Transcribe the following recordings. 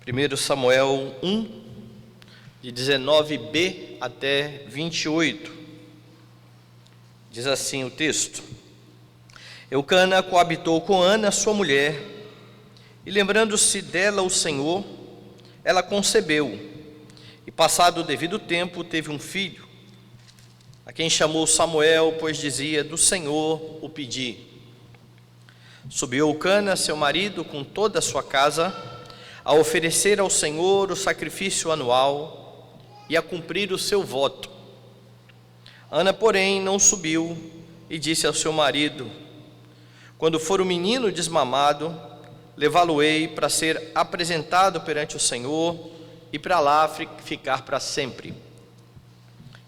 1 Samuel 1, de 19b até 28. Diz assim o texto: Eucana coabitou com Ana, sua mulher, e lembrando-se dela o Senhor, ela concebeu, e passado o devido tempo teve um filho, a quem chamou Samuel, pois dizia: do Senhor o pedi. Subiu Eucana, seu marido, com toda a sua casa, a oferecer ao Senhor o sacrifício anual e a cumprir o seu voto. Ana, porém, não subiu e disse ao seu marido: quando for o menino desmamado, levá-lo-ei para ser apresentado perante o Senhor e para lá ficar para sempre.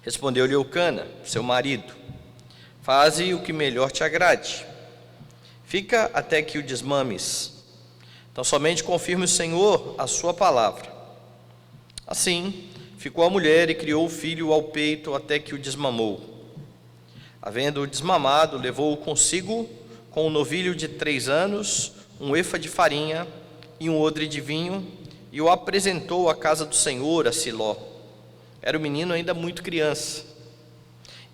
Respondeu-lhe Eucana, seu marido: faze o que melhor te agrade. Fica até que o desmames. Então somente confirme o Senhor a sua palavra. Assim, ficou a mulher e criou o filho ao peito até que o desmamou. Havendo-o desmamado, levou-o consigo com um novilho de 3 anos, um efa de farinha e um odre de vinho, e o apresentou à casa do Senhor, a Siló. Era o menino ainda muito criança.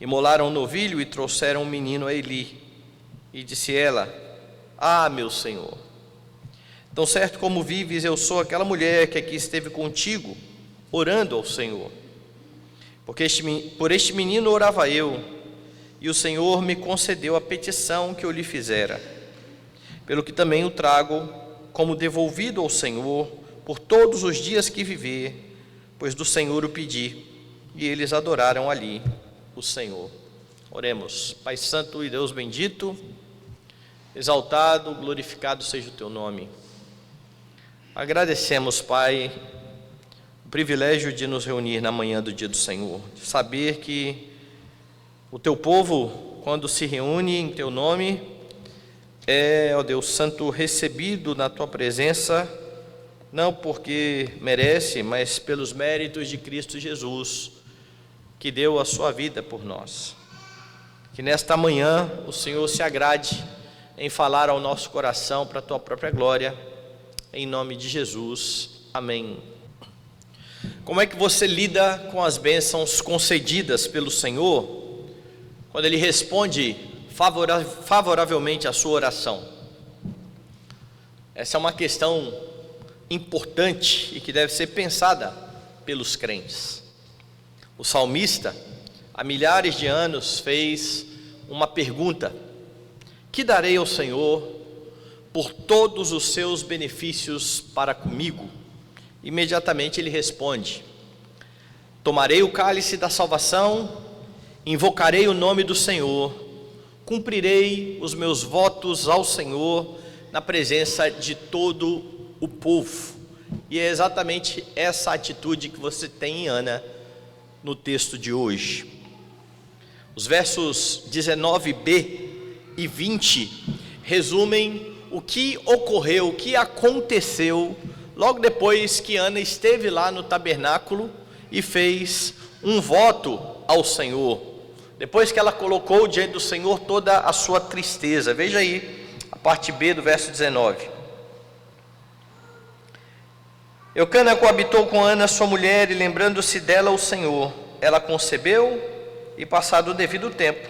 Imolaram o novilho e trouxeram o menino a Eli. E disse ela: ah, meu Senhor, tão certo como vives, eu sou aquela mulher que aqui esteve contigo, orando ao Senhor. Porque por este menino orava eu, e o Senhor me concedeu a petição que eu lhe fizera. Pelo que também o trago como devolvido ao Senhor por todos os dias que viver, pois do Senhor o pedi. E eles adoraram ali o Senhor. Oremos. Pai Santo e Deus bendito, exaltado, glorificado seja o teu nome. Agradecemos, Pai, o privilégio de nos reunir na manhã do dia do Senhor, de saber que o teu povo, quando se reúne em teu nome, ó Deus Santo, recebido na tua presença, não porque merece, mas pelos méritos de Cristo Jesus, que deu a sua vida por nós. Que nesta manhã o Senhor se agrade em falar ao nosso coração para a tua própria glória, em nome de Jesus, amém. Como é que você lida com as bênçãos concedidas pelo Senhor, quando Ele responde favoravelmente à sua oração? Essa é uma questão importante e que deve ser pensada pelos crentes. O salmista, há milhares de anos, fez uma pergunta: que darei ao Senhor por todos os seus benefícios para comigo? Imediatamente ele responde: tomarei o cálice da salvação, invocarei o nome do Senhor, cumprirei os meus votos ao Senhor na presença de todo o povo. E é exatamente essa atitude que você tem em Ana no texto de hoje. Os versos 19b e 20 resumem o que ocorreu, o que aconteceu logo depois que Ana esteve lá no tabernáculo e fez um voto ao Senhor, depois que ela colocou diante do Senhor toda a sua tristeza. Veja aí a parte B do verso 19. Eucana coabitou com Ana, sua mulher, e lembrando-se dela o Senhor, ela concebeu, e passado o devido tempo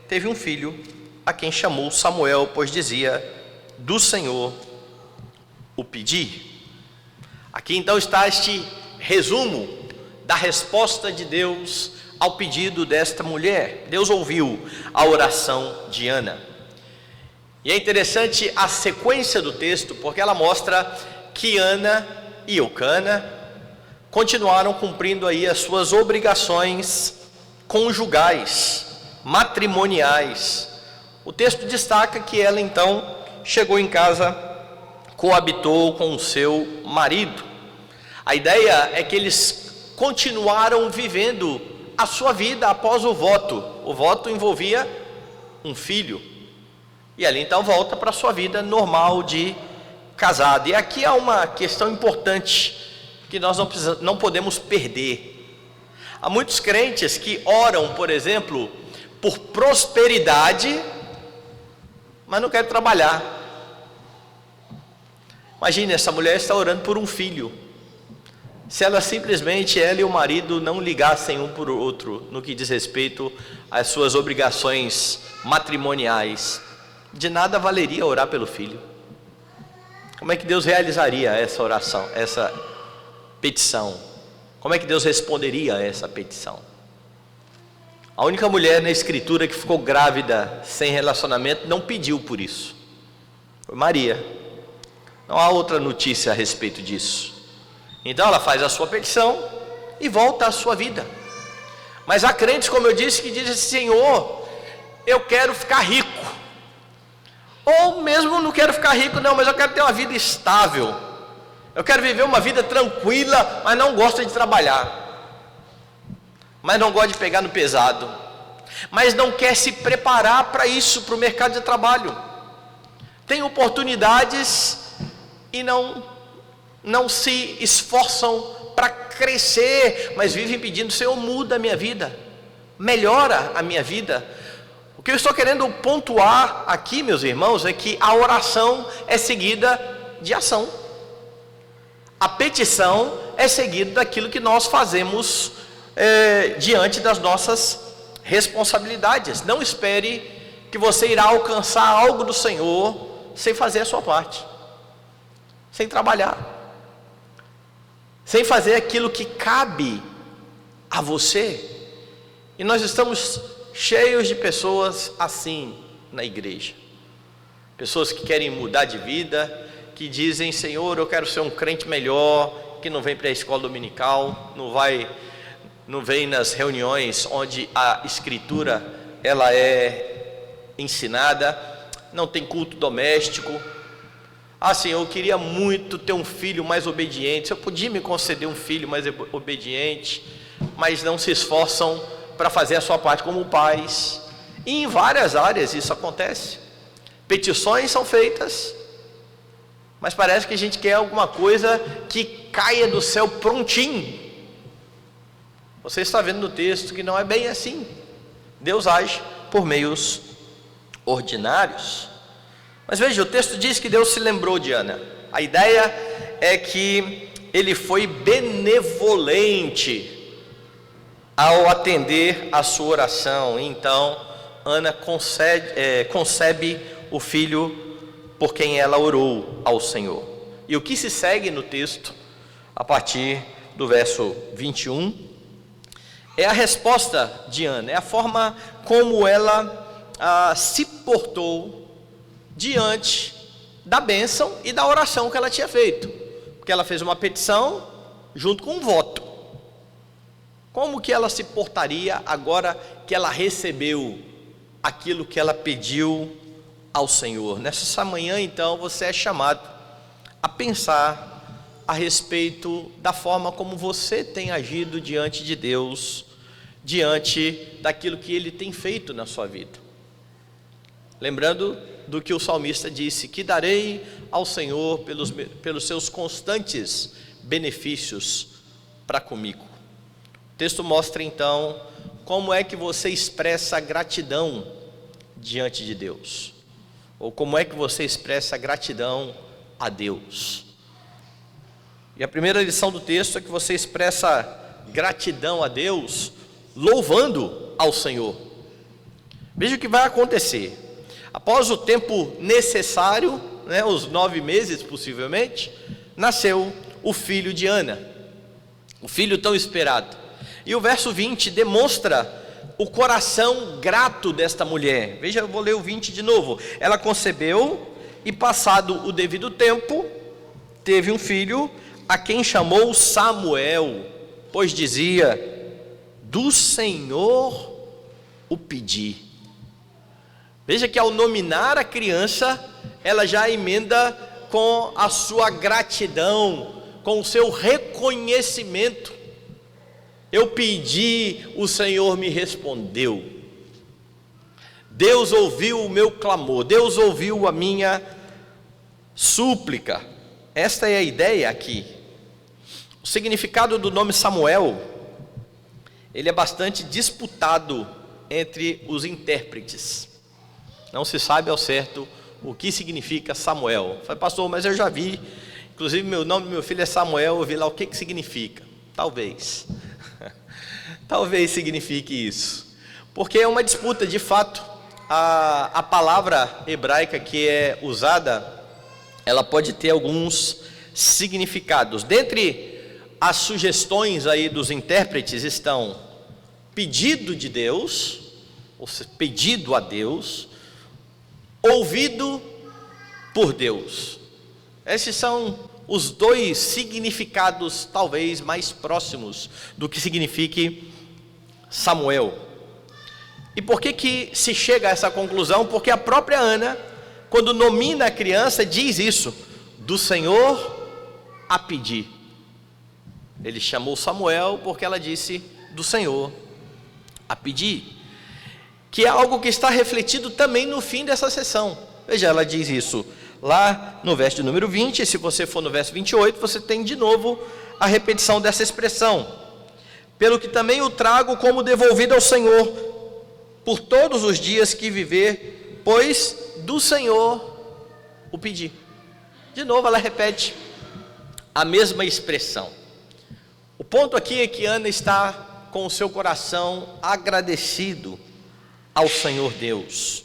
teve um filho, a quem chamou Samuel, pois dizia: do Senhor o pedi. Aqui então está este resumo da resposta de Deus ao pedido desta mulher. Deus ouviu a oração de Ana. E é interessante a sequência do texto, porque ela mostra que Ana e Eucana continuaram cumprindo aí as suas obrigações conjugais, matrimoniais. O texto destaca que ela então chegou em casa, coabitou com o seu marido. A ideia é que eles continuaram vivendo a sua vida após o voto. O voto envolvia um filho, e ali então volta para a sua vida normal de casado. E aqui há uma questão importante que nós não podemos perder. Há muitos crentes que oram, por exemplo, por prosperidade, mas não querem trabalhar. Imagine, essa mulher está orando por um filho, se ela simplesmente, ela e o marido, não ligassem um por outro no que diz respeito às suas obrigações matrimoniais, de nada valeria orar pelo filho. Como é que Deus realizaria essa oração, essa petição? Como é que Deus responderia a essa petição? A única mulher na Escritura que ficou grávida sem relacionamento não pediu por isso. Foi Maria. Não há outra notícia a respeito disso. Então ela faz a sua petição e volta à sua vida. Mas há crentes, como eu disse, que dizem: Senhor, eu quero ficar rico. Ou mesmo não quero ficar rico não, mas eu quero ter uma vida estável. Eu quero viver uma vida tranquila, mas não gosto de trabalhar. Mas não gosta de pegar no pesado. Mas não quer se preparar para isso, para o mercado de trabalho. Tem oportunidades e não se esforçam para crescer, mas vivem pedindo: Senhor, muda a minha vida, melhora a minha vida. O que eu estou querendo pontuar aqui, meus irmãos, é que a oração é seguida de ação. A petição é seguida daquilo que nós fazemos diante das nossas responsabilidades. Não espere que você irá alcançar algo do Senhor sem fazer a sua parte, sem trabalhar, sem fazer aquilo que cabe a você. E nós estamos cheios de pessoas assim na igreja, pessoas que querem mudar de vida, que dizem: Senhor, eu quero ser um crente melhor, que não vem para a escola dominical, não vem nas reuniões onde a Escritura ela é ensinada, não tem culto doméstico. Senhor, eu queria muito ter um filho mais obediente. Se eu podia me conceder um filho mais obediente, mas não se esforçam para fazer a sua parte como pais. E em várias áreas isso acontece. Petições são feitas, mas parece que a gente quer alguma coisa que caia do céu prontinho. Você está vendo no texto que não é bem assim. Deus age por meios ordinários. Mas veja, o texto diz que Deus se lembrou de Ana. A ideia é que ele foi benevolente ao atender a sua oração. Então Ana concebe o filho por quem ela orou ao Senhor. E o que se segue no texto, a partir do verso 21, é a resposta de Ana, é a forma como ela se portou diante da bênção e da oração que ela tinha feito, porque ela fez uma petição junto com um voto. Como que ela se portaria agora que ela recebeu aquilo que ela pediu ao Senhor? Nessa manhã, então, você é chamado a pensar a respeito da forma como você tem agido diante de Deus, diante daquilo que Ele tem feito na sua vida. Lembrando do que o salmista disse: que darei ao Senhor pelos seus constantes benefícios para comigo. O texto mostra então como é que você expressa gratidão diante de Deus, ou como é que você expressa gratidão a Deus. E a primeira lição do texto é que você expressa gratidão a Deus louvando ao Senhor. Veja o que vai acontecer. Após o tempo necessário, os 9 meses possivelmente, nasceu o filho de Ana, o filho tão esperado. E o verso 20 demonstra o coração grato desta mulher. Veja, eu vou ler o 20 de novo. Ela concebeu e, passado o devido tempo, teve um filho, a quem chamou Samuel, pois dizia: do Senhor o pedi. Veja que ao nominar a criança, ela já emenda com a sua gratidão, com o seu reconhecimento. Eu pedi, o Senhor me respondeu. Deus ouviu o meu clamor, Deus ouviu a minha súplica. Esta é a ideia aqui. O significado do nome Samuel, ele é bastante disputado entre os intérpretes. Não se sabe ao certo o que significa Samuel. Falei: pastor, mas eu já vi Inclusive, o nome do meu filho é Samuel. Eu vi lá o que significa. Talvez. Talvez signifique isso. Porque é uma disputa, de fato. A palavra hebraica que é usada, ela pode ter alguns significados. Dentre as sugestões aí dos intérpretes estão pedido de Deus, ou seja, pedido a Deus, ouvido por Deus. Esses são os dois significados talvez mais próximos do que signifique Samuel. E por que se chega a essa conclusão? Porque a própria Ana, quando nomina a criança, diz isso: do Senhor a pedir. Ele chamou Samuel porque ela disse do Senhor a pedir, que é algo que está refletido também no fim dessa sessão. Veja, ela diz isso lá no verso de número 20, e se você for no verso 28, você tem de novo a repetição dessa expressão: pelo que também o trago como devolvido ao Senhor, por todos os dias que viver, pois do Senhor o pedi. De novo ela repete a mesma expressão. O ponto aqui é que Ana está com o seu coração agradecido ao Senhor Deus.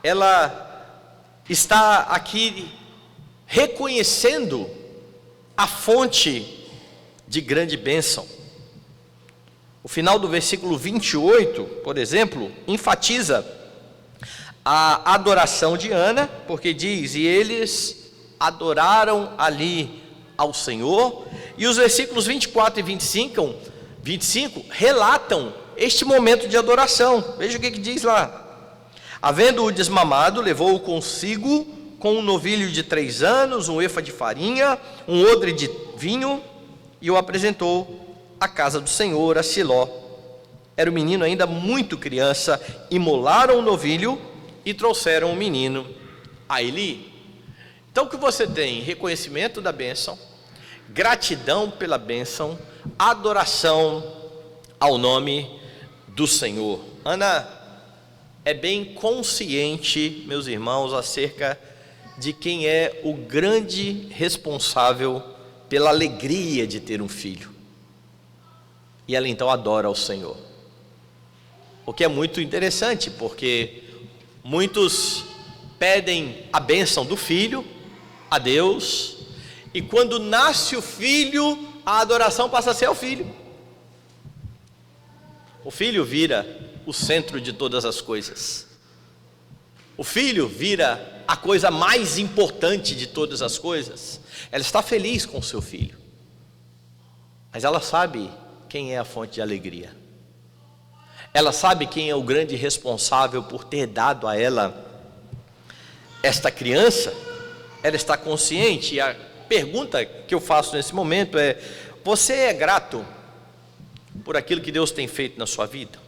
Ela está aqui reconhecendo a fonte de grande bênção. O final do versículo 28, por exemplo, enfatiza a adoração de Ana, porque diz: e eles adoraram ali ao Senhor. E os versículos 24 e 25 relatam este momento de adoração. Veja o que diz lá: havendo-o desmamado, levou-o consigo com um novilho de 3 anos, um efa de farinha, um odre de vinho, e o apresentou à casa do Senhor, a Siló. Era o menino ainda muito criança. Imolaram o novilho e trouxeram o menino a Eli. Então o que você tem? Reconhecimento da bênção, gratidão pela bênção, adoração ao nome do Senhor. Ana é bem consciente, meus irmãos, acerca de quem é o grande responsável pela alegria de ter um filho. E ela então adora ao Senhor. O que é muito interessante, porque muitos pedem a bênção do filho a Deus, e quando nasce o filho, a adoração passa a ser ao filho. O filho vira o centro de todas as coisas. O filho vira a coisa mais importante de todas as coisas. Ela está feliz com o seu filho, mas ela sabe quem é a fonte de alegria. Ela sabe quem é o grande responsável por ter dado a ela esta criança. Ela está consciente. E a pergunta que eu faço nesse momento é: você é grato por aquilo que Deus tem feito na sua vida?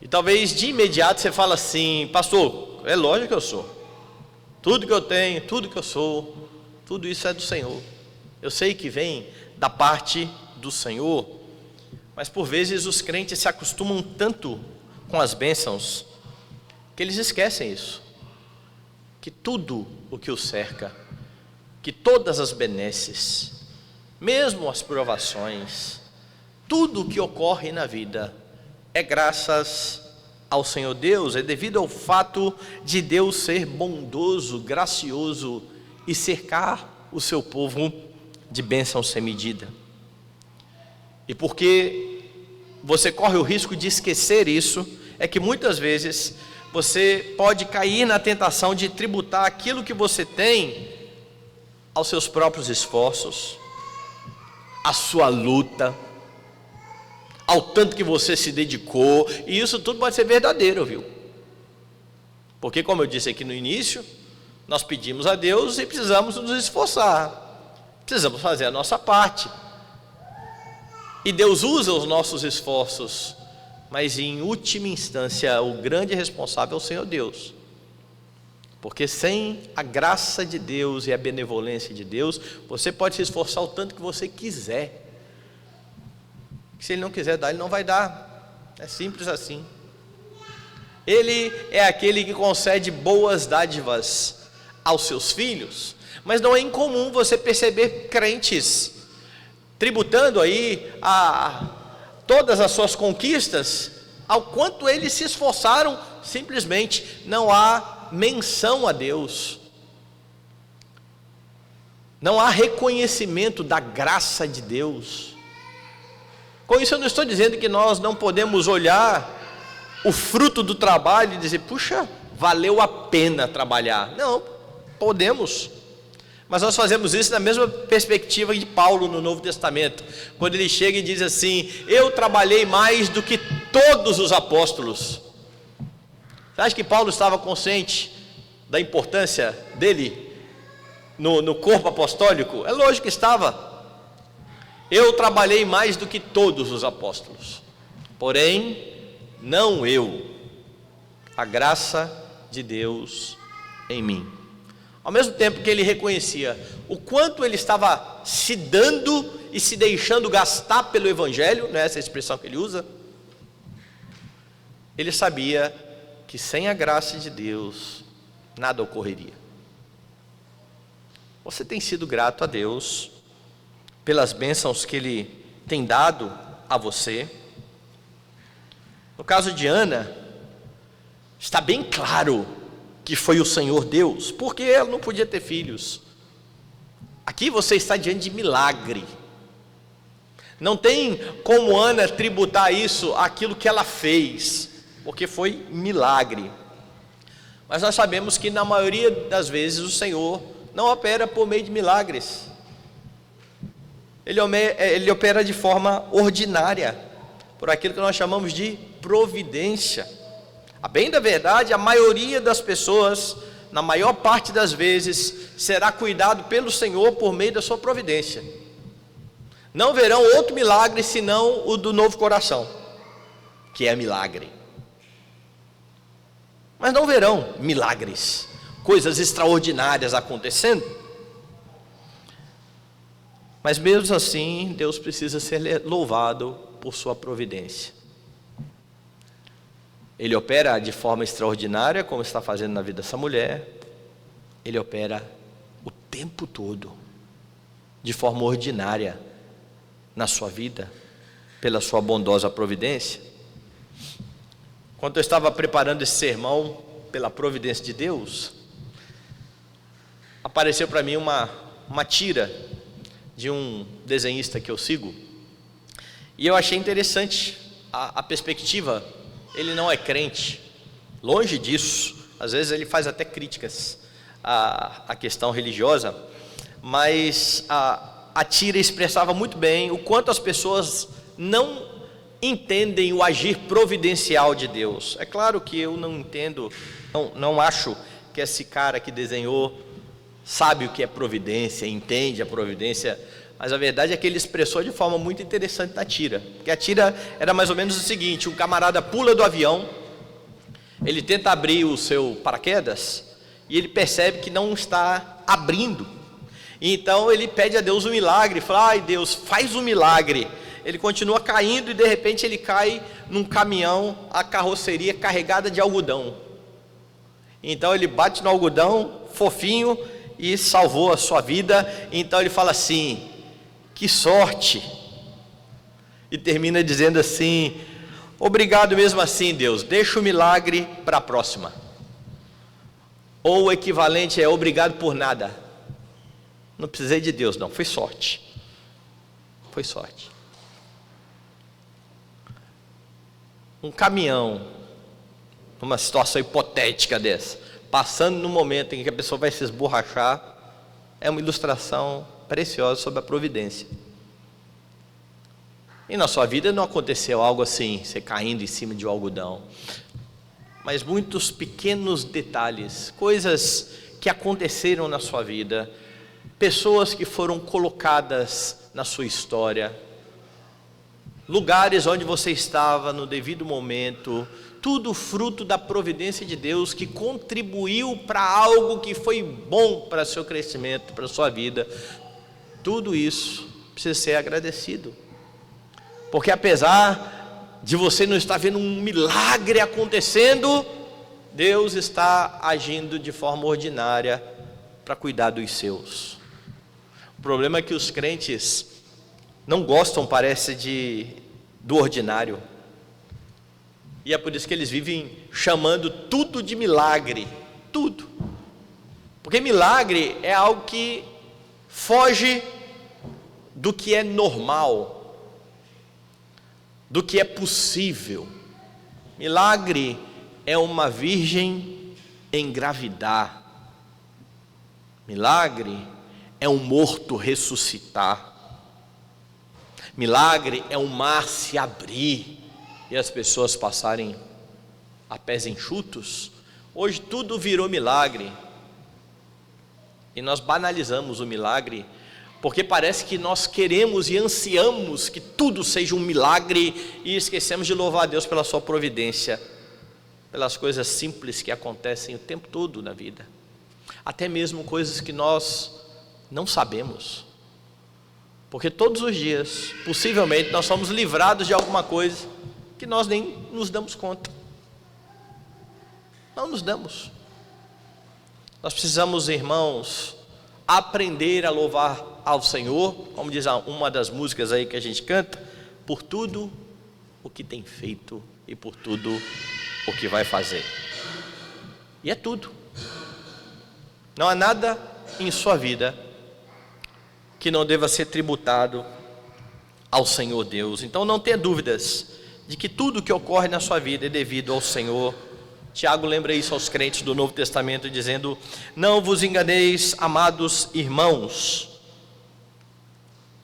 E talvez de imediato você fala assim: pastor, é lógico que eu sou. Tudo que eu tenho, tudo que eu sou, tudo isso é do Senhor. Eu sei que vem da parte do Senhor. Mas por vezes os crentes se acostumam tanto com as bênçãos que eles esquecem isso, que tudo o que os cerca, que todas as benesses, mesmo as provações, tudo o que ocorre na vida é graças ao Senhor Deus, é devido ao fato de Deus ser bondoso, gracioso e cercar o seu povo de bênção sem medida. E porque você corre o risco de esquecer isso, é que muitas vezes você pode cair na tentação de tributar aquilo que você tem aos seus próprios esforços, à sua luta, ao tanto que você se dedicou. E isso tudo pode ser verdadeiro, viu? Porque, como eu disse aqui no início, nós pedimos a Deus e precisamos nos esforçar, precisamos fazer a nossa parte. E Deus usa os nossos esforços, mas em última instância o grande responsável é o Senhor Deus. Porque sem a graça de Deus e a benevolência de Deus, você pode se esforçar o tanto que você quiser. Se Ele não quiser dar, Ele não vai dar. É simples assim. Ele é aquele que concede boas dádivas aos seus filhos, mas não é incomum você perceber crentes tributando aí a todas as suas conquistas ao quanto eles se esforçaram. Simplesmente não há menção a Deus, não há reconhecimento da graça de Deus. Com isso eu não estou dizendo que nós não podemos olhar o fruto do trabalho e dizer, puxa, valeu a pena trabalhar. Não, podemos, mas nós fazemos isso na mesma perspectiva de Paulo no Novo Testamento, quando ele chega e diz assim, eu trabalhei mais do que todos os apóstolos. Você acha que Paulo estava consciente da importância dele no corpo apostólico? É lógico que estava. Eu trabalhei mais do que todos os apóstolos, porém, não eu, a graça de Deus em mim. Ao mesmo tempo que ele reconhecia o quanto ele estava se dando e se deixando gastar pelo Evangelho, não é essa a expressão que ele usa, ele sabia que sem a graça de Deus, nada ocorreria. Você tem sido grato a Deus pelas bênçãos que Ele tem dado a você? No caso de Ana, está bem claro que foi o Senhor Deus, porque ela não podia ter filhos. Aqui você está diante de milagre. Não tem como Ana tributar isso àquilo que ela fez, porque foi milagre. Mas nós sabemos que na maioria das vezes o Senhor não opera por meio de milagres. Ele opera de forma ordinária, por aquilo que nós chamamos de providência. A bem da verdade, a maioria das pessoas, na maior parte das vezes, será cuidado pelo Senhor por meio da sua providência. Não verão outro milagre senão o do novo coração, que é milagre. Mas não verão milagres, coisas extraordinárias acontecendo. Mas mesmo assim, Deus precisa ser louvado por sua providência. Ele opera de forma extraordinária, como está fazendo na vida dessa mulher. Ele opera o tempo todo, de forma ordinária, na sua vida, pela sua bondosa providência. Quando eu estava preparando esse sermão, pela providência de Deus, apareceu para mim uma tira de um desenhista que eu sigo, e eu achei interessante a perspectiva. Ele não é crente, longe disso, às vezes ele faz até críticas à questão religiosa, mas a tira expressava muito bem o quanto as pessoas não entendem o agir providencial de Deus. É claro que eu não entendo, não acho que esse cara que desenhou sabe o que é providência, entende a providência, mas a verdade é que ele expressou de forma muito interessante na tira, porque a tira era mais ou menos o seguinte: um camarada pula do avião, ele tenta abrir o seu paraquedas, e ele percebe que não está abrindo, então ele pede a Deus um milagre, fala, ai Deus, faz um milagre. Ele continua caindo e de repente ele cai num caminhão, a carroceria carregada de algodão. Então ele bate no algodão, fofinho, e salvou a sua vida. Então ele fala assim, que sorte, e termina dizendo assim, obrigado mesmo assim Deus, deixa o milagre para a próxima. Ou o equivalente é obrigado por nada, não precisei de Deus não, foi sorte. Foi sorte. Um caminhão, numa situação hipotética dessa, passando no momento em que a pessoa vai se esborrachar, é uma ilustração preciosa sobre a providência. E na sua vida não aconteceu algo assim, você caindo em cima de um algodão, mas muitos pequenos detalhes, coisas que aconteceram na sua vida, pessoas que foram colocadas na sua história, lugares onde você estava no devido momento, tudo fruto da providência de Deus, que contribuiu para algo que foi bom para seu crescimento, para a sua vida. Tudo isso precisa ser agradecido, porque apesar de você não estar vendo um milagre acontecendo, Deus está agindo de forma ordinária para cuidar dos seus. O problema é que os crentes não gostam, parece, do ordinário. E é por isso que eles vivem chamando tudo de milagre. Tudo. Porque milagre é algo que foge do que é normal, do que é possível. Milagre é uma virgem engravidar. Milagre é um morto ressuscitar. Milagre é um mar se abrir e as pessoas passarem a pés enxutos. Hoje tudo virou milagre. E nós banalizamos o milagre, porque parece que nós queremos e ansiamos que tudo seja um milagre e esquecemos de louvar a Deus pela sua providência, pelas coisas simples que acontecem o tempo todo na vida, até mesmo coisas que nós não sabemos, porque todos os dias, possivelmente, nós somos livrados de alguma coisa que nós nem nos damos conta. Não nos damos. Nós precisamos, irmãos, aprender a louvar ao Senhor, como diz uma das músicas aí que a gente canta, por tudo o que tem feito e por tudo o que vai fazer. E é tudo. Não há nada em sua vida que não deva ser tributado ao Senhor Deus. Então não tenha dúvidas de que tudo que ocorre na sua vida é devido ao Senhor. Tiago lembra isso aos crentes do Novo Testamento, dizendo: não vos enganeis, amados irmãos,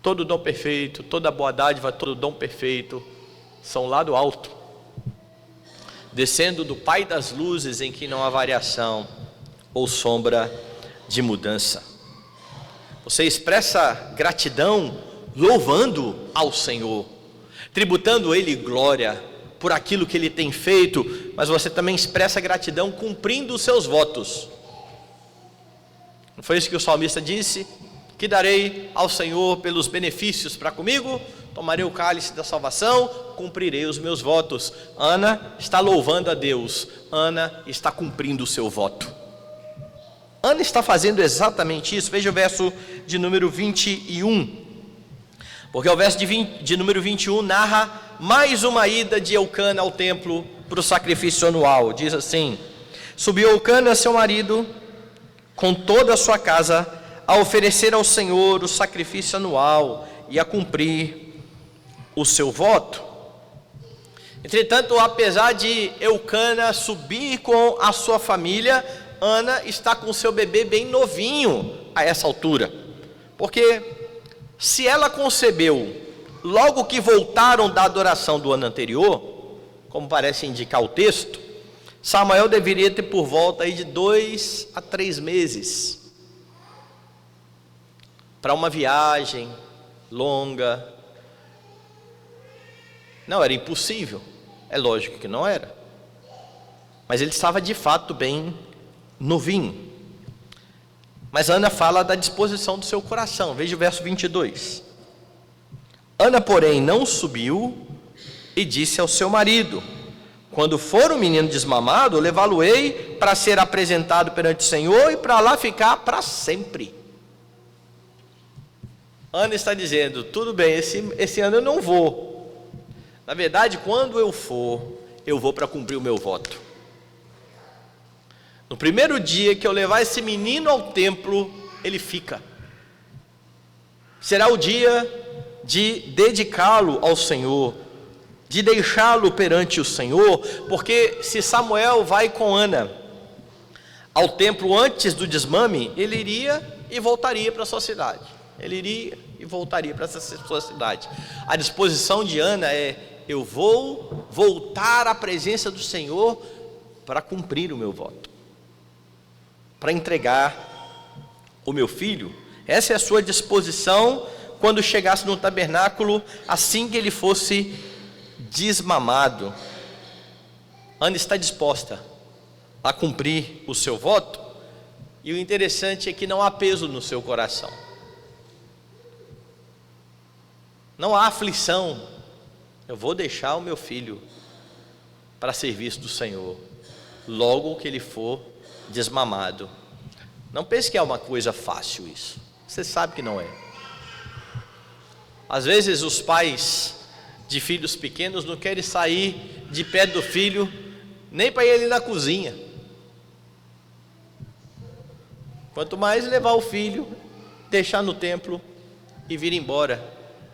todo dom perfeito, toda boa dádiva, todo dom perfeito são lá do alto, descendo do Pai das luzes, em que não há variação ou sombra de mudança. Você expressa gratidão louvando ao Senhor, tributando a Ele glória por aquilo que Ele tem feito, mas você também expressa gratidão cumprindo os seus votos. Não foi isso que o salmista disse? Que darei ao Senhor pelos benefícios para comigo? Tomarei o cálice da salvação, cumprirei os meus votos. Ana está louvando a Deus, Ana está cumprindo o seu voto. Ana está fazendo exatamente isso. Veja o verso de número 21. Porque o verso de número 21 narra mais uma ida de Eucana ao templo para o sacrifício anual. Diz assim: subiu Eucana, seu marido, com toda a sua casa, a oferecer ao Senhor o sacrifício anual e a cumprir o seu voto. Entretanto, apesar de Eucana subir com a sua família, Ana está com seu bebê bem novinho a essa altura, porque se ela concebeu logo que voltaram da adoração do ano anterior, como parece indicar o texto, Samuel deveria ter por volta aí de 2 a 3 meses para uma viagem longa. Não era impossível, é lógico que não era, mas ele estava de fato bem novinho. Mas Ana fala da disposição do seu coração. Veja o verso 22. Ana, porém, não subiu e disse ao seu marido: quando for o menino desmamado, levá-lo-ei para ser apresentado perante o Senhor e para lá ficar para sempre. Ana está dizendo: tudo bem, esse ano eu não vou. Na verdade, quando eu for, eu vou para cumprir o meu voto. No primeiro dia que eu levar esse menino ao templo, ele fica. Será o dia de dedicá-lo ao Senhor, de deixá-lo perante o Senhor, porque se Samuel vai com Ana ao templo antes do desmame, ele iria e voltaria para a sua cidade. Ele iria e voltaria para essa sua cidade. A disposição de Ana é: eu vou voltar à presença do Senhor para cumprir o meu voto, para entregar o meu filho. Essa é a sua disposição quando chegasse no tabernáculo, assim que ele fosse desmamado. Ana está disposta a cumprir o seu voto, e o interessante é que não há peso no seu coração, não há aflição. Eu vou deixar o meu filho para serviço do Senhor, logo que ele for desmamado. Não pense que é uma coisa fácil isso. Você sabe que não é. Às vezes os pais de filhos pequenos não querem sair de perto do filho, nem para ir ali na cozinha. Quanto mais levar o filho, deixar no templo e vir embora,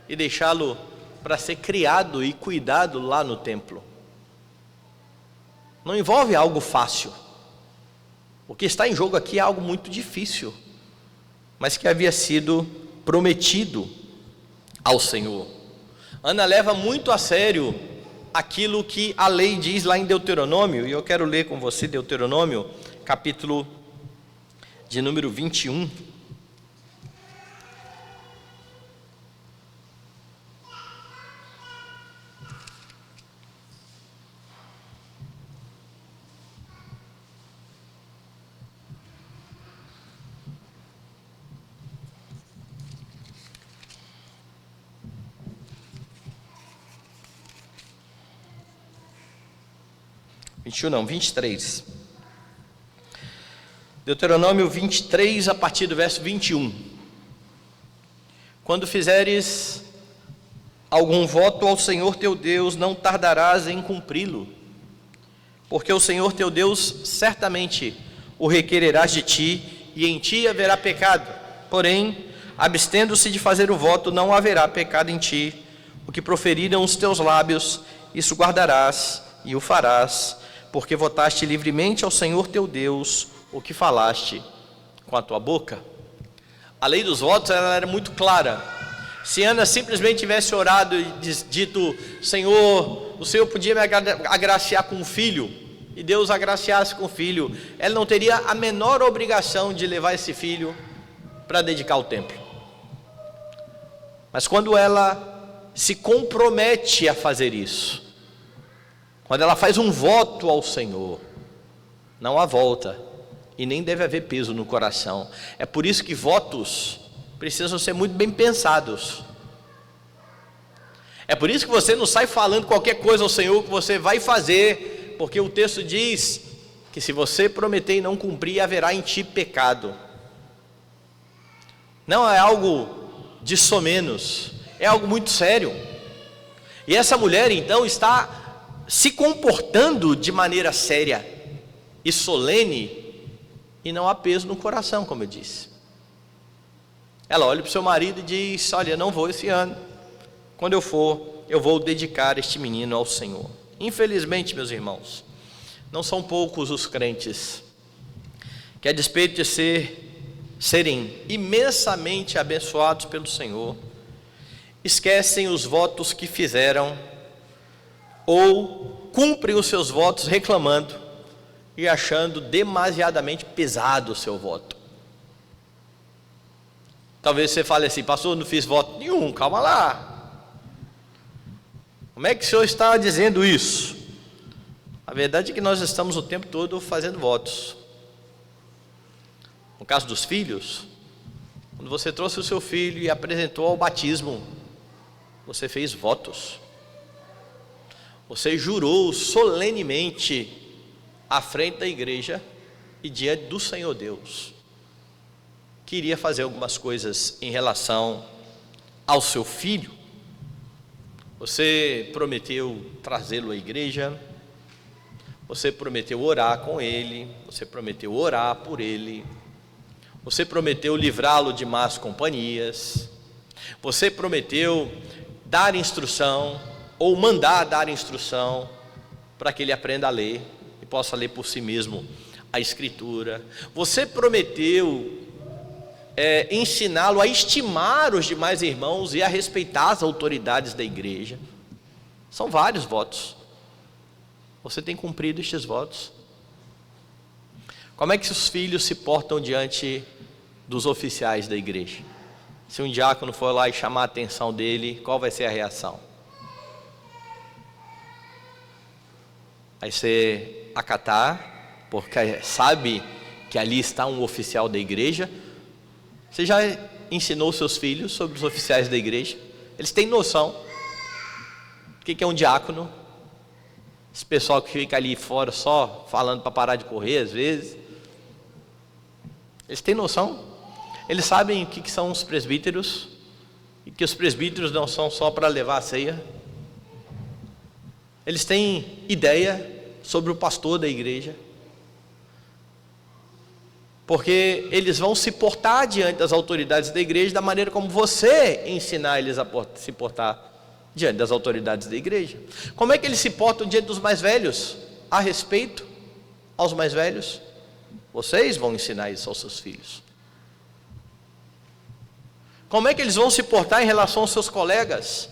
e deixá-lo para ser criado e cuidado lá no templo. Não envolve algo fácil. O que está em jogo aqui é algo muito difícil, mas que havia sido prometido ao Senhor. Ana leva muito a sério aquilo que a lei diz lá em Deuteronômio, e eu quero ler com você Deuteronômio, capítulo de número 21. Não, 23. Deuteronômio 23, a partir do verso 21. Quando fizeres algum voto ao Senhor teu Deus, não tardarás em cumpri-lo, porque o Senhor teu Deus certamente o requererás de ti, e em ti haverá pecado. Porém, abstendo-se de fazer o voto, não haverá pecado em ti. O que proferiram os teus lábios, isso guardarás e o farás, porque votaste livremente ao Senhor teu Deus o que falaste com a tua boca. A lei dos votos ela era muito clara. Se Ana simplesmente tivesse orado e dito: Senhor, o Senhor podia me agraciar com um filho, e Deus agraciasse com o filho, ela não teria a menor obrigação de levar esse filho para dedicar ao templo. Mas quando ela se compromete a fazer isso, quando ela faz um voto ao Senhor, não há volta, e nem deve haver peso no coração. É por isso que votos precisam ser muito bem pensados. É por isso que você não sai falando qualquer coisa ao Senhor que você vai fazer, porque o texto diz que se você prometer e não cumprir, haverá em ti pecado. Não é algo de somenos, é algo muito sério. E essa mulher então está se comportando de maneira séria e solene, e não há peso no coração, como eu disse. Ela olha para o seu marido e diz: olha, não vou esse ano, quando eu for, eu vou dedicar este menino ao Senhor. Infelizmente, meus irmãos, não são poucos os crentes que, a despeito de serem imensamente abençoados pelo Senhor, esquecem os votos que fizeram, ou cumprem os seus votos reclamando e achando demasiadamente pesado o seu voto. Talvez você fale assim: pastor, não fiz voto nenhum. Calma lá, como é que o senhor está dizendo isso? A verdade é que nós estamos o tempo todo fazendo votos. No caso dos filhos, quando você trouxe o seu filho e apresentou ao batismo, você fez votos. Você jurou solenemente à frente da igreja e diante do Senhor Deus que iria fazer algumas coisas em relação ao seu filho. Você prometeu trazê-lo à igreja, você prometeu orar com ele, você prometeu orar por ele, você prometeu livrá-lo de más companhias, você prometeu dar instrução ou mandar dar instrução para que ele aprenda a ler e possa ler por si mesmo a Escritura. Você prometeu ensiná-lo a estimar os demais irmãos e a respeitar as autoridades da igreja. São vários votos. Você tem cumprido estes votos? Como é que os filhos se portam diante dos oficiais da igreja? Se um diácono for lá e chamar a atenção dele, qual vai ser a reação? Vai ser acatar, porque sabe que ali está um oficial da igreja. Você já ensinou seus filhos sobre os oficiais da igreja? Eles têm noção do que é um diácono? Esse pessoal que fica ali fora só falando para parar de correr às vezes. Eles têm noção? Eles sabem o que são os presbíteros? E que os presbíteros não são só para levar a ceia? Eles têm ideia sobre o pastor da igreja? Porque eles vão se portar diante das autoridades da igreja da maneira como você ensinar eles a se portar diante das autoridades da igreja. Como é que eles se portam diante dos mais velhos? A respeito aos mais velhos? Vocês vão ensinar isso aos seus filhos. Como é que eles vão se portar em relação aos seus colegas?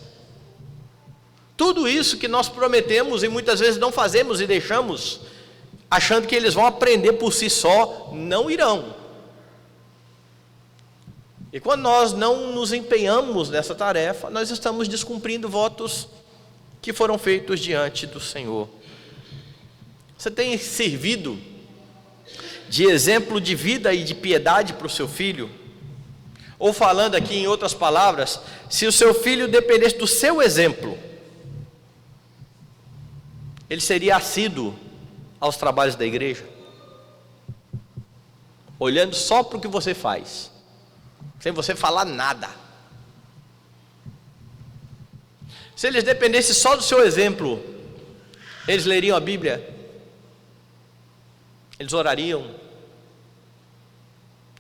Tudo isso que nós prometemos e muitas vezes não fazemos e deixamos, achando que eles vão aprender por si só, não irão. E quando nós não nos empenhamos nessa tarefa, nós estamos descumprindo votos que foram feitos diante do Senhor. Você tem servido de exemplo de vida e de piedade para o seu filho? Ou falando aqui em outras palavras, se o seu filho dependesse do seu exemplo, ele seria assíduo aos trabalhos da igreja? Olhando só para o que você faz, sem você falar nada. Se eles dependessem só do seu exemplo, eles leriam a Bíblia? Eles orariam?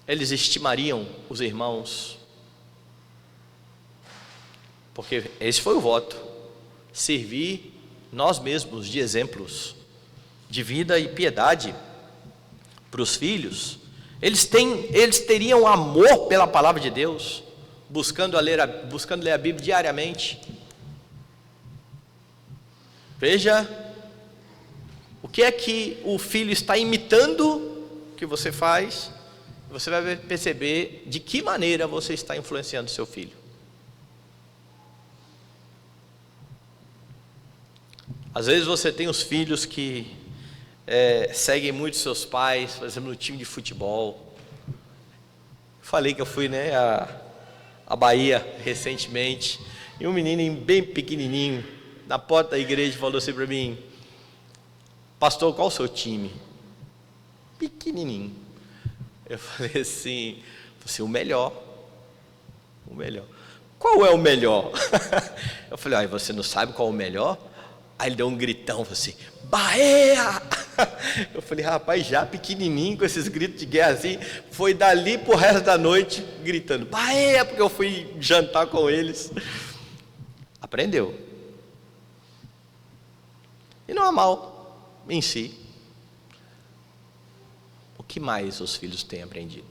Eles estimariam os irmãos? Porque esse foi o voto: servir nós mesmos de exemplos de vida e piedade para os filhos. Eles teriam amor pela palavra de Deus, buscando ler a Bíblia diariamente. Veja o que é que o filho está imitando que você faz. Você vai perceber de que maneira você está influenciando seu filho. Às vezes você tem os filhos que seguem muito seus pais, por exemplo, no time de futebol. Falei que eu fui a Bahia recentemente, e um menino bem pequenininho, na porta da igreja, falou assim para mim: pastor, qual o seu time? Pequenininho. Eu falei assim, o melhor. O melhor. Qual é o melhor? Eu falei, você não sabe qual é o melhor? Aí ele deu um gritão, falou assim: Bahia! Eu falei, rapaz, já pequenininho, com esses gritos de guerra assim, foi dali pro resto da noite gritando Bahia, porque eu fui jantar com eles. Aprendeu. E não há mal em si. O que mais os filhos têm aprendido?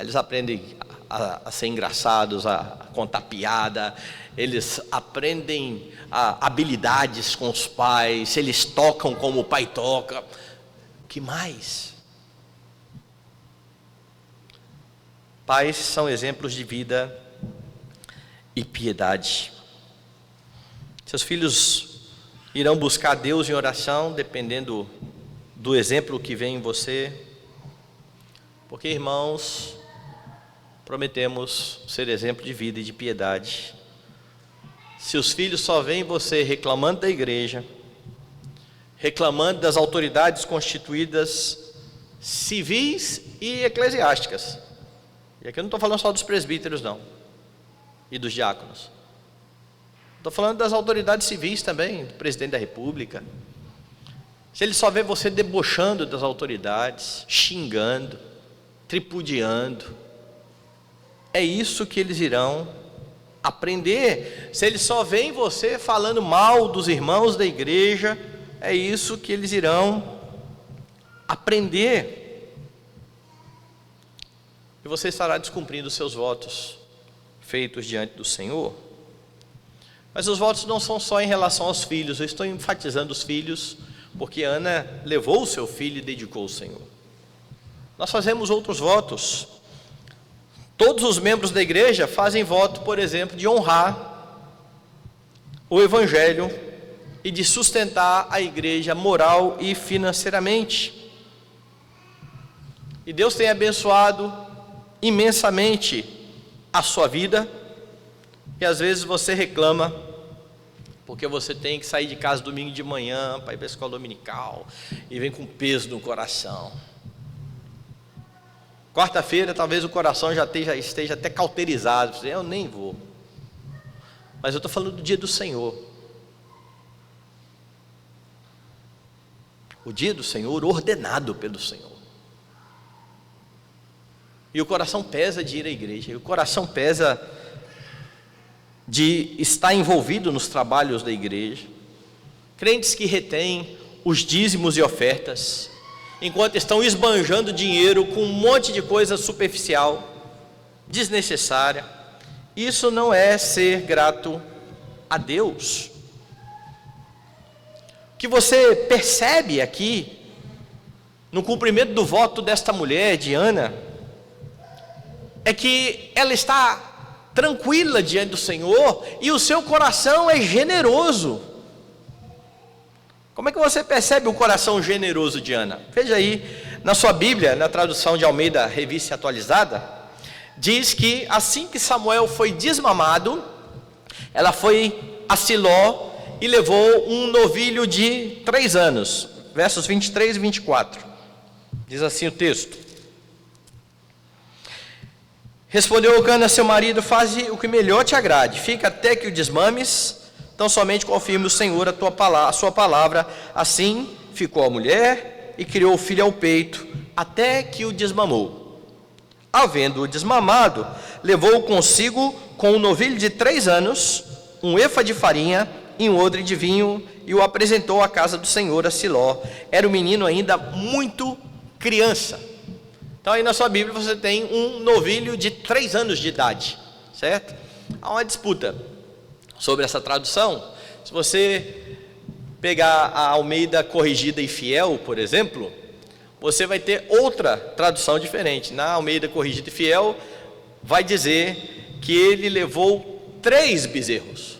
Eles aprendem a ser engraçados, a contar piada, eles aprendem habilidades com os pais, eles tocam como o pai toca. O que mais? Pais são exemplos de vida e piedade. Seus filhos irão buscar Deus em oração, dependendo do exemplo que vem em você, porque, irmãos, prometemos ser exemplo de vida e de piedade. Se os filhos só veem você reclamando da igreja, reclamando das autoridades constituídas civis e eclesiásticas, e aqui eu não estou falando só dos presbíteros não, e dos diáconos, estou falando das autoridades civis também, do presidente da república. Se ele só vê você debochando das autoridades, xingando, tripudiando, é isso que eles irão aprender. Se eles só veem você falando mal dos irmãos da igreja, é isso que eles irão aprender. E você estará descumprindo os seus votos feitos diante do Senhor. Mas os votos não são só em relação aos filhos. Eu estou enfatizando os filhos porque Ana levou o seu filho e dedicou ao Senhor. Nós fazemos outros votos. Todos os membros da igreja fazem voto, por exemplo, de honrar o Evangelho e de sustentar a igreja moral e financeiramente. E Deus tem abençoado imensamente a sua vida, e às vezes você reclama porque você tem que sair de casa domingo de manhã para ir para a escola dominical e vem com peso no coração. Quarta-feira, talvez o coração já esteja até cauterizado. Eu nem vou. Mas eu estou falando do dia do Senhor. O dia do Senhor ordenado pelo Senhor. E o coração pesa de ir à igreja. E o coração pesa de estar envolvido nos trabalhos da igreja. Crentes que retêm os dízimos e ofertas, enquanto estão esbanjando dinheiro com um monte de coisa superficial, desnecessária. Isso não é ser grato a Deus. O que você percebe aqui, no cumprimento do voto desta mulher, de Ana, é que ela está tranquila diante do Senhor e o seu coração é generoso. Como é que você percebe o coração generoso de Ana? Veja aí, na sua Bíblia, na tradução de Almeida, Revista Atualizada, diz que assim que Samuel foi desmamado, ela foi a Siló e levou um novilho de 3 anos, versos 23 e 24, diz assim o texto: respondeu Eucana, seu marido, faze o que melhor te agrade, fica até que o desmames, então somente confirme o Senhor a sua palavra. Assim ficou a mulher e criou o filho ao peito, até que o desmamou. Havendo-o desmamado, levou-o consigo com um novilho de 3 anos, um efa de farinha e um odre de vinho, e o apresentou à casa do Senhor, a Siló. Era um menino ainda muito criança. Então aí na sua Bíblia você tem um novilho de 3 anos de idade, certo? Há uma disputa sobre essa tradução. Se você pegar a Almeida Corrigida e Fiel, por exemplo, você vai ter outra tradução diferente. Na Almeida Corrigida e Fiel vai dizer que ele levou 3 bezerros.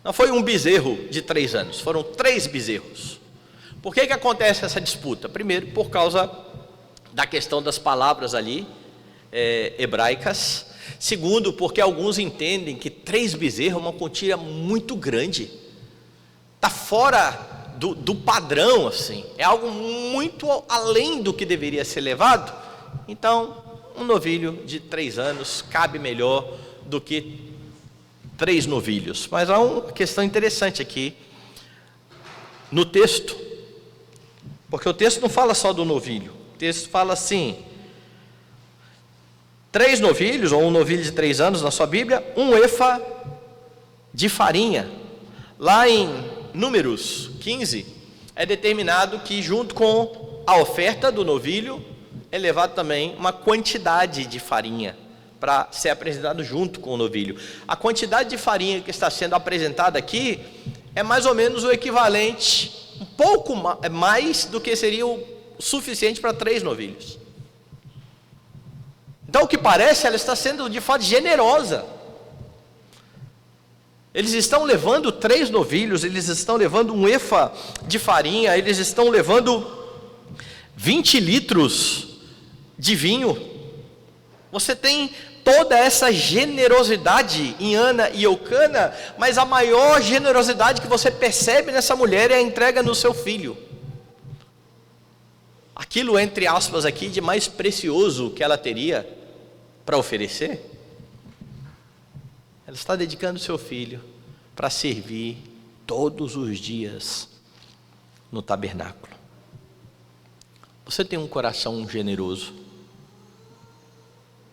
Não foi um bezerro de 3 anos, foram 3 bezerros. Por que acontece essa disputa? Primeiro, por causa da questão das palavras ali, hebraicas. Segundo, porque alguns entendem que 3 bezerros é uma quantia muito grande. Está fora do padrão, assim. É algo muito além do que deveria ser levado. Então, um novilho de 3 anos cabe melhor do que 3 novilhos. Mas há uma questão interessante aqui no texto, porque o texto não fala só do novilho. O texto fala assim: 3 novilhos, ou um novilho de 3 anos na sua Bíblia, um efa de farinha. Lá em Números 15, é determinado que junto com a oferta do novilho, é levado também uma quantidade de farinha, para ser apresentado junto com o novilho. A quantidade de farinha que está sendo apresentada aqui, é mais ou menos o equivalente, um pouco mais do que seria o suficiente para 3 novilhos. Então, o que parece, ela está sendo de fato generosa. Eles estão levando 3 novilhos, eles estão levando um efa de farinha, eles estão levando 20 litros de vinho. Você tem toda essa generosidade em Ana e Eucana, mas a maior generosidade que você percebe nessa mulher é a entrega no seu filho. Aquilo, entre aspas, aqui, de mais precioso que ela teria para oferecer, ela está dedicando o seu filho para servir todos os dias no tabernáculo. Você tem um coração generoso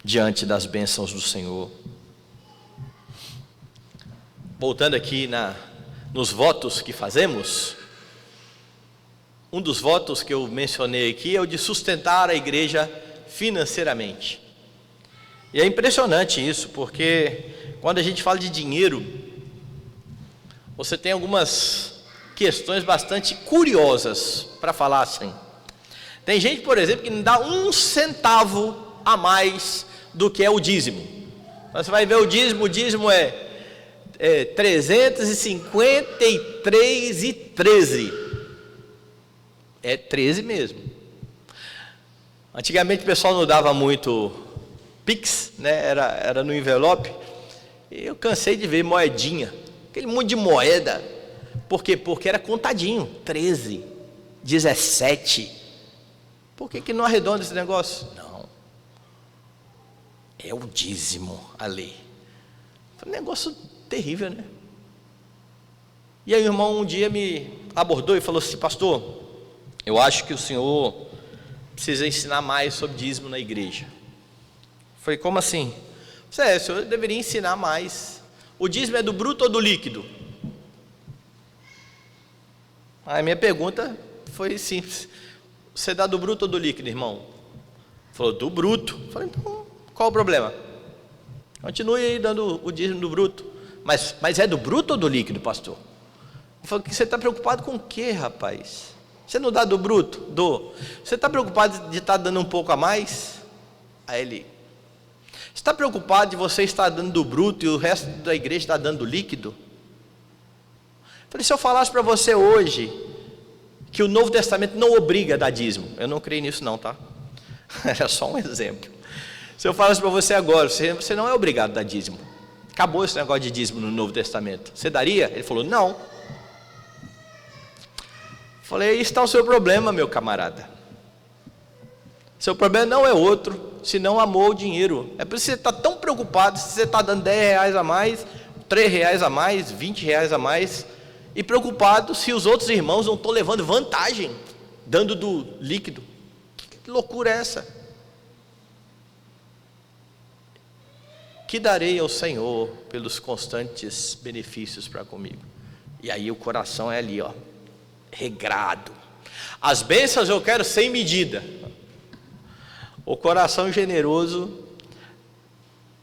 diante das bênçãos do Senhor? Voltando aqui nos votos que fazemos, um dos votos que eu mencionei aqui é o de sustentar a igreja financeiramente. E é impressionante isso, porque quando a gente fala de dinheiro, você tem algumas questões bastante curiosas para falar assim. Tem gente, por exemplo, que não dá 1 centavo a mais do que é o dízimo. Então você vai ver o dízimo é 353,13. É 13 mesmo. Antigamente o pessoal não dava muito Pix, né? Era no envelope. Eu cansei de ver moedinha, aquele monte de moeda. Por quê? Porque era contadinho. 13, 17. Por que não arredonda esse negócio? Não. É o dízimo, a lei. Foi um negócio terrível, né? E aí o irmão um dia me abordou e falou assim: pastor, eu acho que o senhor precisa ensinar mais sobre dízimo na igreja. Eu falei: como assim? O senhor deveria ensinar mais. O dízimo é do bruto ou do líquido? Aí minha pergunta foi simples: você dá do bruto ou do líquido, irmão? Ele falou: do bruto. Eu falei: então qual o problema? Continue aí dando o dízimo do bruto. Mas é do bruto ou do líquido, pastor? Ele falou: que você está preocupado com o quê, rapaz? Você não dá do bruto? Dou. Você está preocupado de estar dando um pouco a mais? Aí ele: você está preocupado de você estar dando do bruto e o resto da igreja está dando do líquido? Eu falei: se eu falasse para você hoje que o Novo Testamento não obriga a dar dízimo, eu não creio nisso não, tá? Era só um exemplo. Se eu falasse para você agora, você não é obrigado a dar dízimo. Acabou esse negócio de dízimo no Novo Testamento. Você daria? Ele falou: não. Eu falei: aí está o seu problema, meu camarada. Seu problema não é outro, senão amor ao dinheiro. É por isso que você está tão preocupado se você está dando 10 reais a mais, 3 reais a mais, 20 reais a mais, e preocupado se os outros irmãos não estão levando vantagem, dando do líquido. Que loucura é essa? Que darei ao Senhor pelos constantes benefícios para comigo? E aí o coração é ali, ó, regrado. As bênçãos eu quero sem medida. O coração generoso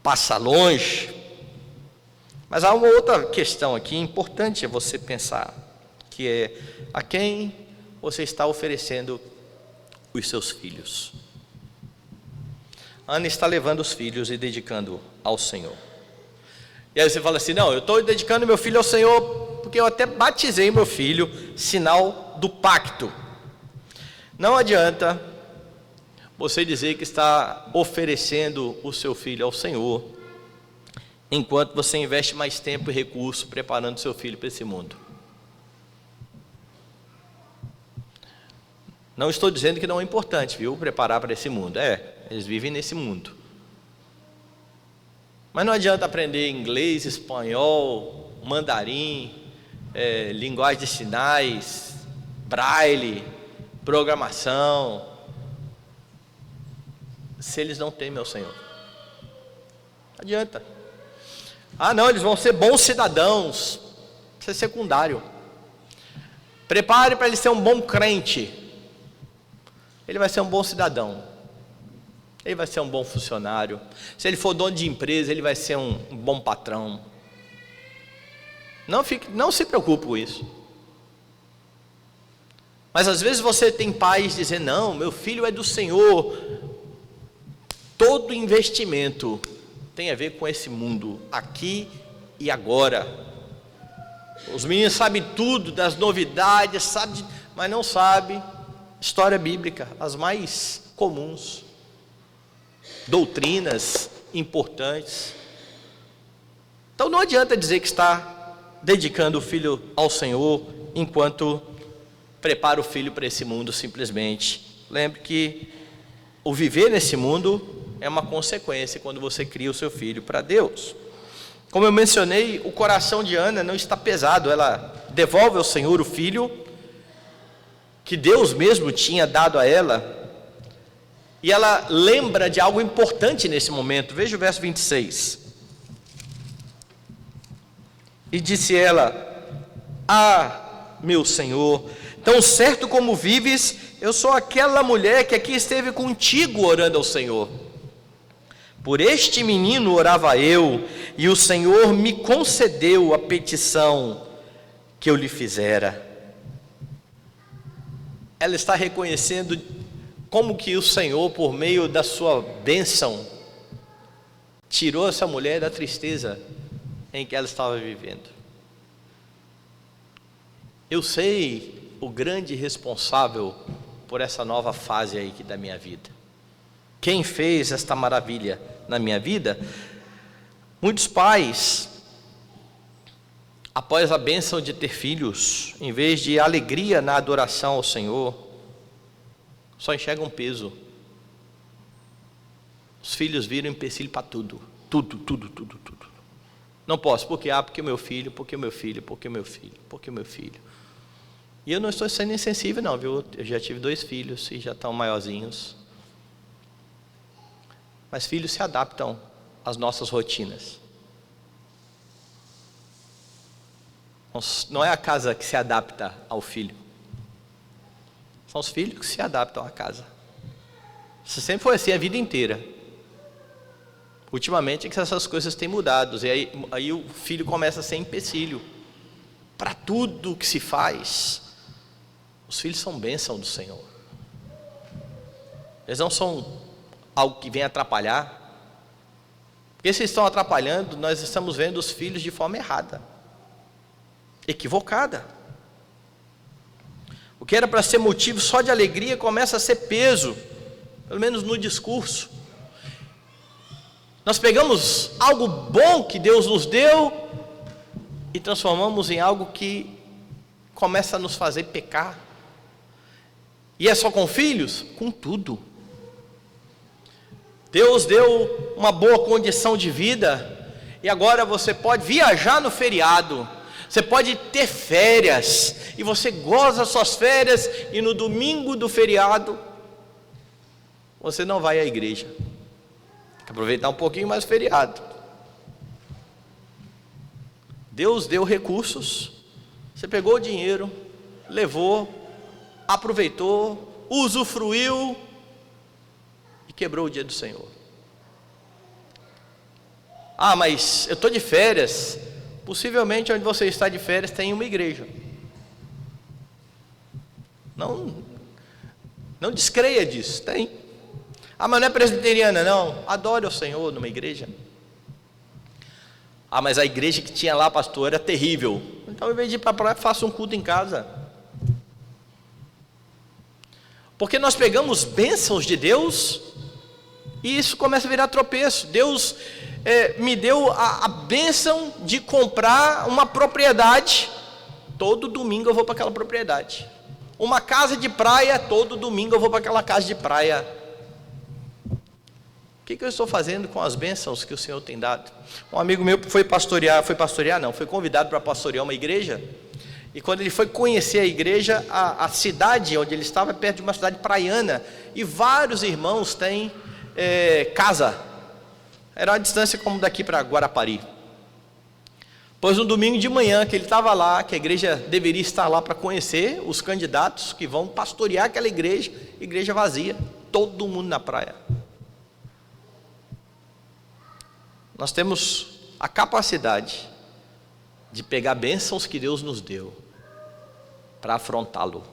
passa longe. Mas há uma outra questão aqui importante é você pensar, que é: a quem você está oferecendo os seus filhos? Ana está levando os filhos e dedicando ao Senhor. E aí você fala assim: não, eu estou dedicando meu filho ao Senhor porque eu até batizei meu filho, sinal do pacto. Não adianta você dizer que está oferecendo o seu filho ao Senhor, enquanto você investe mais tempo e recurso preparando seu filho para esse mundo. Não estou dizendo que não é importante, viu, preparar para esse mundo. Eles vivem nesse mundo. Mas não adianta aprender inglês, espanhol, mandarim, linguagem de sinais, braille, programação, se eles não temem ao Senhor. Não adianta. Não, eles vão ser bons cidadãos. Isso é secundário. Prepare para ele ser um bom crente. Ele vai ser um bom cidadão. Ele vai ser um bom funcionário. Se ele for dono de empresa, ele vai ser um bom patrão. Não se preocupe com isso. Mas às vezes você tem pais dizendo: não, meu filho é do Senhor. Todo investimento tem a ver com esse mundo, aqui e agora. Os meninos sabem tudo das novidades, mas não sabem história bíblica, as mais comuns, doutrinas importantes. Então não adianta dizer que está dedicando o filho ao Senhor enquanto prepara o filho para esse mundo simplesmente. Lembre que o viver nesse mundo é uma consequência quando você cria o seu filho para Deus. Como eu mencionei, o coração de Ana não está pesado. Ela devolve ao Senhor o filho que Deus mesmo tinha dado a ela, e ela lembra de algo importante nesse momento. Veja o verso 26. E disse ela: meu Senhor, tão certo como vives, eu sou aquela mulher que aqui esteve contigo orando ao Senhor. Por este menino orava eu, e o Senhor me concedeu a petição que eu lhe fizera. Ela está reconhecendo como que o Senhor, por meio da sua bênção, tirou essa mulher da tristeza em que ela estava vivendo. Eu sei o grande responsável por essa nova fase aí da minha vida. Quem fez esta maravilha na minha vida? Muitos pais, após a bênção de ter filhos, em vez de alegria na adoração ao Senhor, só enxergam peso. Os filhos viram empecilho para tudo. Tudo. Não posso, porque porque o meu filho, porque o meu filho, porque o meu filho, porque o meu filho. E eu não estou sendo insensível não, viu? Eu já tive 2 filhos e já estão maiorzinhos. Mas filhos se adaptam às nossas rotinas. Não é a casa que se adapta ao filho. São os filhos que se adaptam à casa. Isso sempre foi assim a vida inteira. Ultimamente é que essas coisas têm mudado. E aí o filho começa a ser empecilho para tudo que se faz. Os filhos são bênção do Senhor. Eles não são algo que vem atrapalhar. Porque se estão atrapalhando, nós estamos vendo os filhos de forma errada, equivocada. O que era para ser motivo só de alegria começa a ser peso, pelo menos no discurso. Nós pegamos algo bom que Deus nos deu e transformamos em algo que começa a nos fazer pecar. E é só com filhos? Com tudo. Deus deu uma boa condição de vida e agora você pode viajar no feriado, você pode ter férias e você goza das suas férias e no domingo do feriado você não vai à igreja. Tem que aproveitar um pouquinho mais o feriado. Deus deu recursos, você pegou o dinheiro, levou, aproveitou, usufruiu e quebrou o dia do Senhor. Mas eu estou de férias. Possivelmente onde você está de férias tem uma igreja. Não descreia disso, tem. Mas não é presbiteriana, não. Adore ao Senhor numa igreja. Mas a igreja que tinha lá, pastor, era terrível. Então, em vez de ir para a praia, faça um culto em casa. Porque nós pegamos bênçãos de Deus e isso começa a virar tropeço. Deus me deu a bênção de comprar uma propriedade. Todo domingo eu vou para aquela propriedade. Uma casa de praia, todo domingo eu vou para aquela casa de praia. O que eu estou fazendo com as bênçãos que o Senhor tem dado? Um amigo meu foi convidado para pastorear uma igreja. E quando ele foi conhecer a igreja, a cidade onde ele estava é perto de uma cidade praiana. E vários irmãos têm casa. Era uma distância como daqui para Guarapari. Pois no domingo de manhã que ele estava lá, que a igreja deveria estar lá para conhecer os candidatos que vão pastorear aquela igreja vazia. Todo mundo na praia. Nós temos a capacidade de pegar bênçãos que Deus nos deu para afrontá-lo.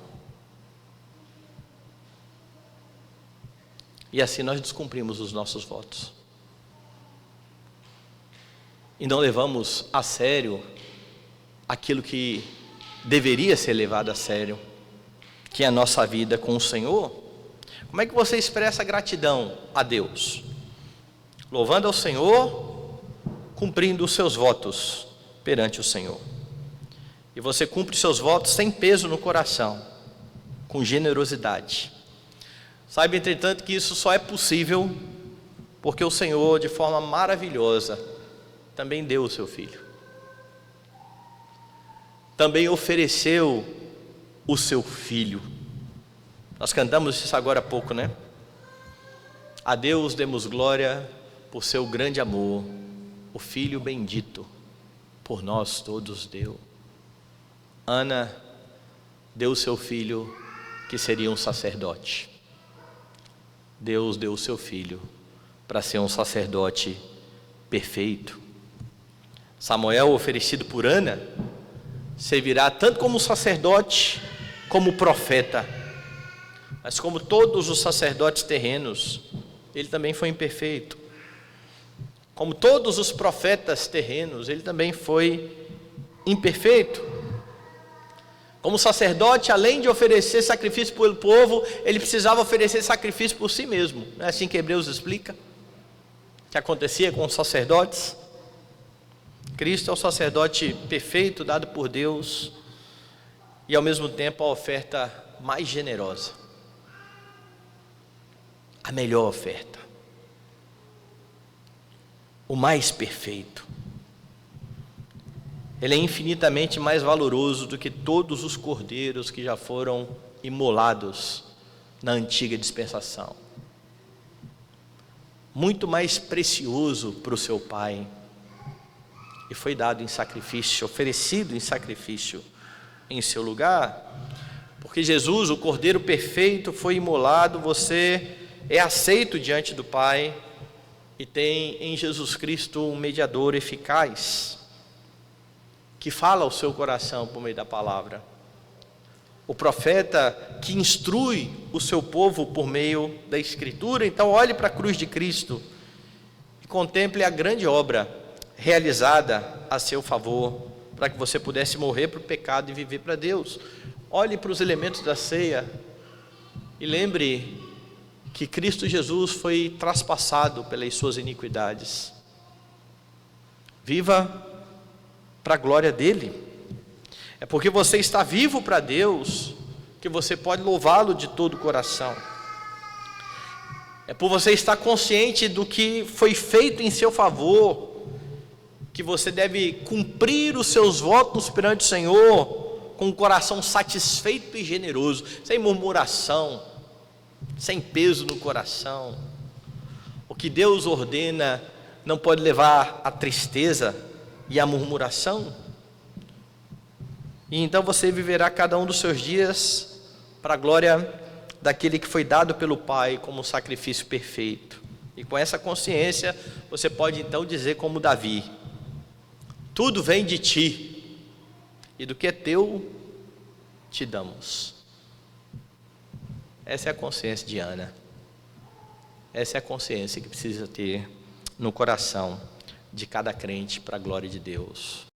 E assim nós descumprimos os nossos votos. E não levamos a sério aquilo que deveria ser levado a sério, que é a nossa vida com o Senhor. Como é que você expressa gratidão a Deus? Louvando ao Senhor, cumprindo os seus votos perante o Senhor. E você cumpre seus votos sem peso no coração, com generosidade. Saiba, entretanto, que isso só é possível porque o Senhor, de forma maravilhosa, também deu o seu Filho. Também ofereceu o seu Filho. Nós cantamos isso agora há pouco, né? A Deus demos glória por seu grande amor, o Filho bendito por nós todos deu. Ana deu o seu filho que seria um sacerdote. Deus deu o seu filho para ser um sacerdote perfeito. Samuel, oferecido por Ana, servirá tanto como sacerdote como profeta. Mas como todos os sacerdotes terrenos, ele também foi imperfeito. Como todos os profetas terrenos, ele também foi imperfeito. Como sacerdote, além de oferecer sacrifício pelo povo, ele precisava oferecer sacrifício por si mesmo. Não é assim que Hebreus explica? Que acontecia com os sacerdotes? Cristo é o sacerdote perfeito dado por Deus e ao mesmo tempo a oferta mais generosa. a melhor oferta, o mais perfeito. Ele é infinitamente mais valoroso do que todos os cordeiros que já foram imolados na antiga dispensação. Muito mais precioso para o seu Pai. E foi dado em sacrifício, oferecido em sacrifício em seu lugar. Porque Jesus, o Cordeiro perfeito, foi imolado, você é aceito diante do Pai e tem em Jesus Cristo um mediador eficaz, que fala ao seu coração por meio da palavra. O profeta que instrui o seu povo por meio da Escritura. Então olhe para a cruz de Cristo e contemple a grande obra realizada a seu favor, para que você pudesse morrer para o pecado e viver para Deus. Olhe para os elementos da ceia e lembre que Cristo Jesus foi traspassado pelas suas iniquidades. Viva para a glória dele. É porque você está vivo para Deus que você pode louvá-lo de todo o coração. É por você estar consciente do que foi feito em seu favor que você deve cumprir os seus votos perante o Senhor com um coração satisfeito e generoso, sem murmuração, sem peso no coração. O que Deus ordena não pode levar à tristeza e à murmuração. E então você viverá cada um dos seus dias para a glória daquele que foi dado pelo Pai como sacrifício perfeito. E com essa consciência você pode então dizer como Davi: tudo vem de ti, e do que é teu te damos. Essa é a consciência de Ana. Essa é a consciência que precisa ter no coração de cada crente para a glória de Deus.